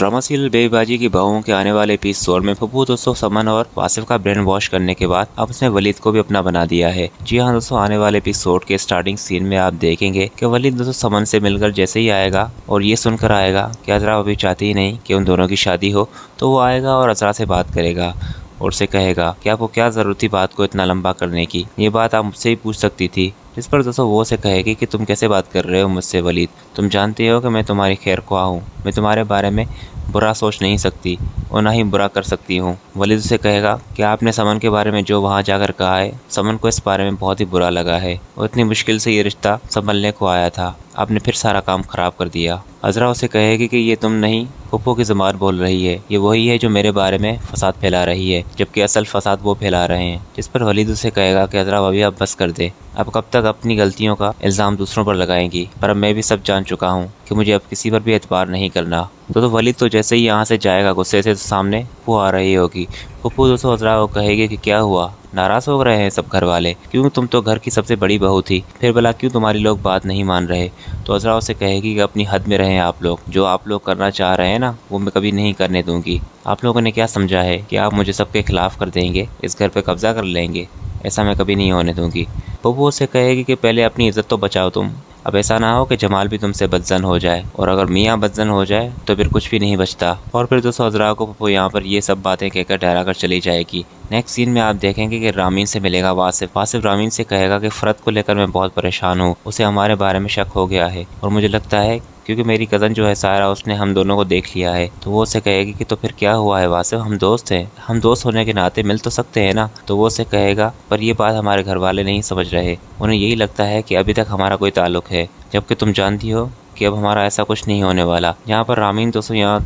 Drama serial बेबीबाजी की बहुओं के आने वाले एपिसोड में पप्पू दोस्तों समन और वासिफ का ब्रेन वॉश करने के बाद अब उसने वलीद को भी अपना बना दिया है। जी हाँ दोस्तों, आने वाले एपिसोड के स्टार्टिंग सीन में आप देखेंगे कि वलीद दोस्तों समन से मिलकर जैसे ही आएगा और ये सुनकर आएगा कि अजरा अभी चाहती ही नहीं कि उन दोनों की शादी हो, तो वो आएगा और अजरा से बात करेगा और उसे कहेगा कि आपको क्या ज़रूरत थी बात को इतना लंबा करने की, ये बात आप मुझसे ही पूछ सकती थी। जिस पर दोस्तों वो उसे कहेगी कि तुम कैसे बात कर रहे हो मुझसे वलीद, तुम जानते हो कि मैं तुम्हारी खैर ख्वाह हूँ, मैं तुम्हारे बारे में बुरा सोच नहीं सकती और ना ही बुरा कर सकती हूँ। वलीद उसे कहेगा कि आपने समन के बारे में जो वहाँ जाकर कहा है, समन को इस बारे में बहुत ही बुरा लगा है और इतनी मुश्किल से ये रिश्ता संभलने को आया था, आपने फिर सारा काम खराब कर दिया। अजरा उसे कहेगी कि ये तुम नहीं, पप्पू की ज़बान बोल रही है, ये वही है जो मेरे बारे में फसाद फैला रही है, जबकि असल फसाद वो फैला रहे हैं। जिस पर वलीद उसे कहेगा कि अजरा भाभी अब बस कर दे, अब कब तक अपनी गलतियों का इल्ज़ाम दूसरों पर लगाएंगी, पर अब मैं भी सब जान चुका हूँ कि मुझे अब किसी पर भी एतबार नहीं करना। तो वलीद तो जैसे ही यहाँ से जाएगा गुस्से से, तो सामने वो आ रही होगी। पप्पू दोस्तों अजरा को कहेगी कि क्या हुआ, नाराज़ हो रहे हैं सब घर वाले, क्यों तुम तो घर की सबसे बड़ी बहू थी, फिर भला क्यों तुम्हारी लोग बात नहीं मान रहे। तो अजरा उसे कहेगी कि अपनी हद में रहें आप लोग, जो आप लोग करना चाह रहे हैं ना वो मैं कभी नहीं करने दूंगी। आप लोगों ने क्या समझा है कि आप मुझे सबके खिलाफ कर देंगे, इस घर पे कब्जा कर लेंगे, ऐसा मैं कभी नहीं होने दूंगी। पप्पू उसे कहेगी कि पहले अपनी इज्जत तो बचाओ तुम, अब ऐसा ना हो कि जमाल भी तुमसे बदजन हो जाए, और अगर मियाँ बदजन हो जाए तो फिर कुछ भी नहीं बचता। और फिर दोस्तों अजरा को पप्पू यहाँ पर ये सब बातें कहकर डरा कर चली जाएगी। नेक्स्ट सीन में आप देखेंगे कि रामीन से मिलेगा वासिफ रामीन से कहेगा कि फ़रत को लेकर मैं बहुत परेशान हूँ, उसे हमारे बारे में शक हो गया है और मुझे लगता है क्योंकि मेरी कज़न जो है सारा, उसने हम दोनों को देख लिया है। तो वो उसे कहेगी कि तो फिर क्या हुआ है वासिफ, हम दोस्त हैं, हम दोस्त होने के नाते मिल तो सकते हैं ना। तो वो उसे कहेगा पर ये बात हमारे घर वाले नहीं समझ रहे, उन्हें यही लगता है कि अभी तक हमारा कोई ताल्लुक है, जबकि तुम जानती हो कि अब हमारा ऐसा कुछ नहीं होने वाला। यहाँ पर रामीन दोस्तों यहाँ